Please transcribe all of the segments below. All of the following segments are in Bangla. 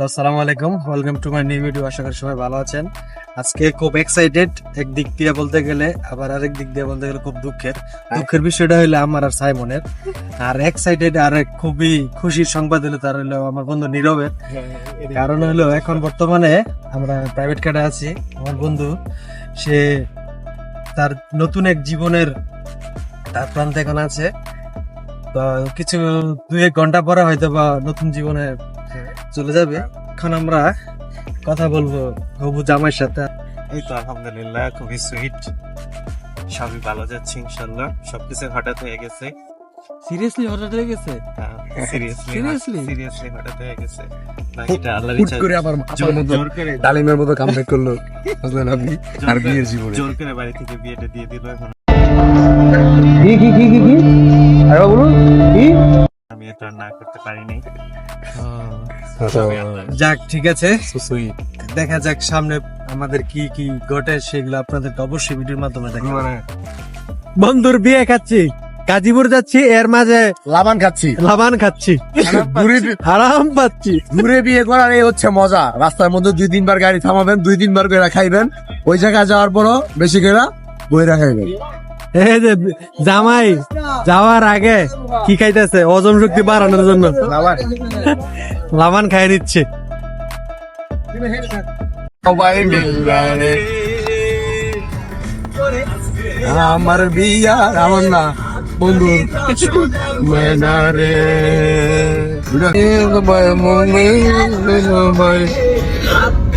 আসসালামু আলাইকুম, welcome to my new video. আশা করি সবাই ভালো আছেন। আজকে খুব এক্সাইটেড, এক দিক দিয়ে বলতে গেলে, আবার আরেক দিক দিয়ে বলতে গেলে খুব দুঃখের বিষয়টা হইলো আমার আর সাইমনের। আর এক্সাইটেড আর খুবই খুশির সংবাদ হলো তার হলো আমার বন্ধু নীরবের। কারণ হলো এখন বর্তমানে আমরা প্রাইভেট কার্ডে আছি। আমার বন্ধু সে তার নতুন এক জীবনের তার প্রান্তে এখন আছে। তো কিছু 2-1 ঘন্টা পরে হয়তো বা নতুন জীবনে চলে যাবে। এখন আমরা কথা বলবো হবু জামাইয়ের সাথে। এই তো আলহামদুলিল্লাহ, খুবই সুইট, সবই ভালো যাচ্ছে ইনশাল্লাহ। সবকিছু হঠাৎ হয়ে গেছে। সিরিয়াসলি হঠাৎ হয়ে গেছে? সিরিয়াসলি হঠাৎ হয়ে গেছে। বাকিটা আল্লাহর হুট ইচ্ছা। করে আবার জোর করে ডালিমের মতো কামব্যাক করলো, বুঝলেন আপনি? আর বিয়ের জীবনে জোর করে বাড়ি থেকে বিয়েটা দিয়ে দিল। এখন আমি এটা না করতে পারিনি। যাক, ঠিক আছে, দেখা যাক সামনে আমাদের কি কি ঘটে, সেগুলো আপনাদেরকে অবশ্যই ভিডিওর মাধ্যমে দেখাবো। বন্ধুর বিয়ে খাচ্ছি, গাজীপুর যাচ্ছি, এর মাঝে লাবান খাচ্ছি, আরাম পাচ্ছি। দূরে বিয়ে করার এই হচ্ছে মজা। রাস্তার মধ্যে 2-3 বার গাড়ি থামাবেন, 2-3 বার করে খাইবেন। ওই জায়গায় যাওয়ার পরও বেশি করে বইরা খাইবেন। এই যে জামাই যাওয়ার আগে কি খাইতেছে হজম শক্তি বাড়ানোর জন্য লাবান খাই নিচ্ছে। সবাই মিলে আমার বিয়া, আমার না বন্ধুর মেনারে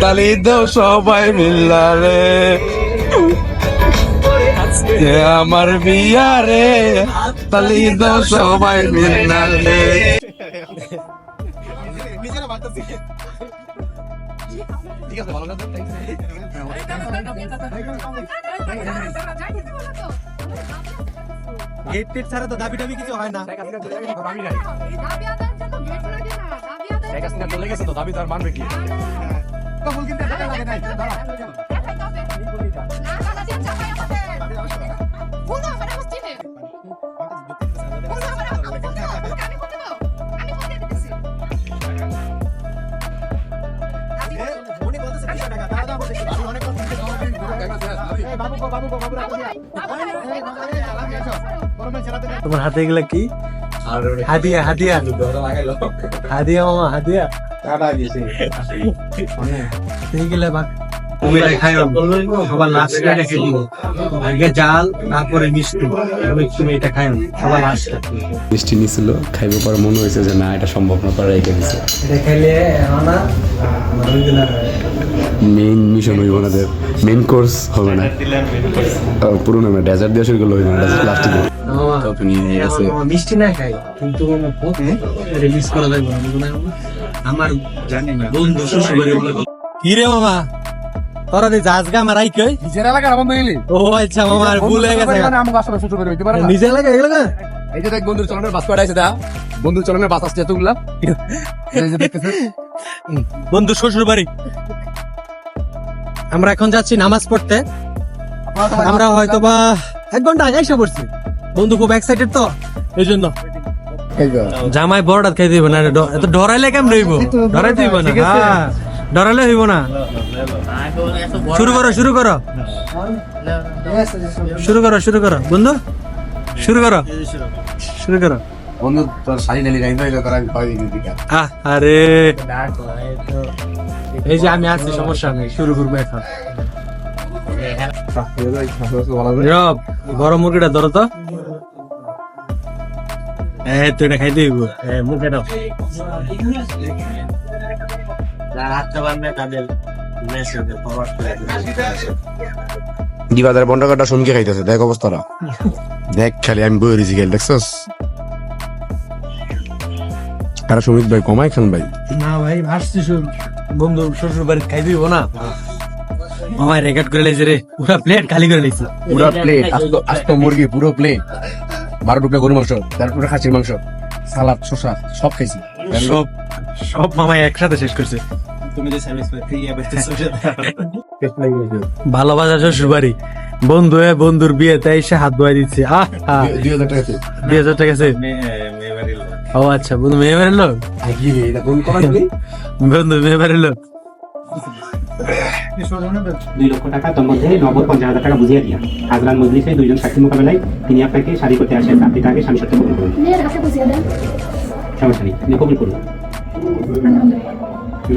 তালি দাও সবাই মিলারে, আমার বিয়া রে, তালি দাও সবাই মিলারে। গেট ছাড়া তো দাবি টাবি কিছু হয় না। চলে গেছে তো, দাবি তার মানবে কি? তোমার হাতে এগুলা কি? হাদিয়া হাদিয়া হাদিয়া মামা, হাদিয়া এইগুলা জাল, তারপরে মিষ্টি, এটা খাই সবার লাস্ট মিষ্টি নিছিল, খাইব পরে মনে হয়েছে যে না এটা সম্ভব না, পরে রেখে দিছে। এটা খাইলে মেইন মিশন হইব না, মেইন কোর্স হবে না, পুরো নামে ডেজার্ট দিয়ে শুরু করলে হইব না, প্লাস্টিক মিষ্টি না খাই, কিন্তু রিলিজ করা যাবে না। আমার জানি না বন্ধু কি রে মামা, তোরা যে জাজগা আমার আইকে নিজের এলাকার বন্ধু গেলি? ও আচ্ছা মামা, আর ভুল হয়ে গেছে। আমাকে আসলে শ্বশুর করে দিতে পারে না। নিজে এলাকা এগুলো না, এই যে দেখ বন্ধুর চলনের বাস কয়টা আছে, দা বন্ধুর চলনের বাস আসছে এতগুলা, এই যে দেখতেছেন বন্ধু শ্বশুর বাড়ি। আমরা এখন যাচ্ছি নামাজ পড়তে। আমরা হয়তো বা 1 ঘন্টা আগে এসে পড়ছি। বন্ধু খুব এক্সাইটেড তো, এই জন্য জামাই বড়টা খাই দিব না। এত ডরাইলে কেমন হইব? ডরাই দিব না, হ্যাঁ ডরাইলে হইব না। শুরু করো শুরু করো শুরু করো শুরু করো বন্ধু, শুরু করো শুরু করো। বন্ধু তোর শাড়ি নালি গাইতে হইলো, তোর আমি পাই দিই। আরে এই যে আমি আছি, সমস্যা নেই, শুরু করবো এখন। নীরব, গরম মুরগিটা ধরো তো। তুই এটা খাইতে হইব, মুখে দাও। দিবাদার বন্ডকাটা শুনকে খাইতেছে, দেখ অবস্থাটা দেখ, খালি আমি বই রিজি খেল দেখছস। আর সুমিত ভাই কমাই খান ভাই। না ভাই, আসছি বন্ধু শ্বশুর বাড়ি খাই দিব না। মামায় রেকর্ড করে লেছে রে, পুরো প্লেট খালি করে লেছে। পুরো প্লেট, আস্ত মুরগি পুরো প্লেট, 12 টুকরা গরু মাংস, তারপরে খাসির মাংস, সালাদ, শসা সব খাইছি। সব সব মামায় একসাথে শেষ করছে। তুমি যে সার্ভিস ভালোবাসা শ্বশুর বাড়ি, বন্ধু বন্ধুর বিয়েতে এসে হাত ধোয়া দিচ্ছে। 2000 টাকা 2000 টাকা আছে। ও আচ্ছা, বন্ধু মেয়ে বাড়ির লোক, বন্ধু মেয়ে বাড়ির লোক। 2 লক্ষ টাকা তোর মধ্যে 90-50,000 টাকা বুঝিয়ে দিয়া হাজরান মজলিসে 2 জন সাক্ষীর মোকাবেলায় তিনি আপনাকে শাদী করতে আসেন, আপনি তাকে স্বামী সত্য কবুল করুন। সমস্যা নেই, আপনি কবুল করুন।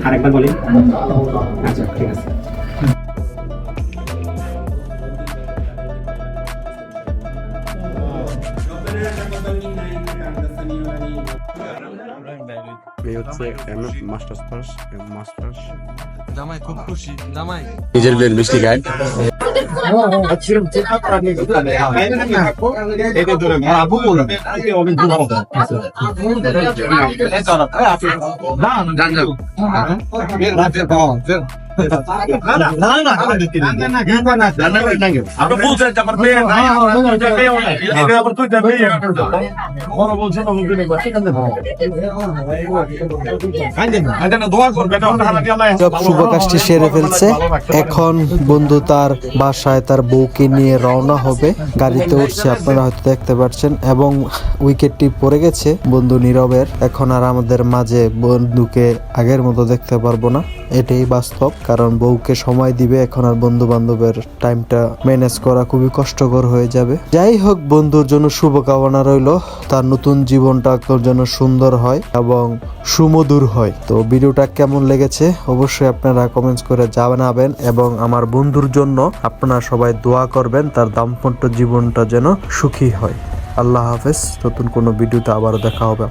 আরেকবার বলেন। আচ্ছা ঠিক আছে। এই হচ্ছে মাস্টার্স পাস মাস্টার্স জামাই খুব খুশি, জামাই নিজের প্লেট মিষ্টি খায় সব শুভ কাজটি সেরে ফেলছে। এখন বন্ধু তার বাসায় তার বউকে নিয়ে রওনা হবে। গাড়িতে উঠছে, আপনারা হয়তো দেখতে পাচ্ছেন, এবং উইকেটটি পড়ে গেছে বন্ধু নীরবের। এখন আর আমাদের মাঝে বন্ধুকে আগের মতো দেখতে পারবো না, এটাই বাস্তব। কারণ বউকে সময় দিবে, এখন আর বন্ধু বান্ধবের টাইমটা ম্যানেজ করা খুবই কষ্টকর হয়ে যাবে। যাই হোক, বন্ধুর জন্য শুভকামনা রইল, তার নতুন জীবনটা তোর জন্য সুন্দর হয় এবং সুমধুর হয়। তো ভিডিওটা কেমন লেগেছে অবশ্যই আপনারা কমেন্টস করে জানাবেন, এবং আমার বন্ধুর জন্য আপনারা সবাই দোয়া করবেন, তার দাম্পত্য জীবনটা যেন সুখী হয়। আল্লাহ হাফেজ। নতুন কোনো ভিডিওতে আবারও দেখা হবে।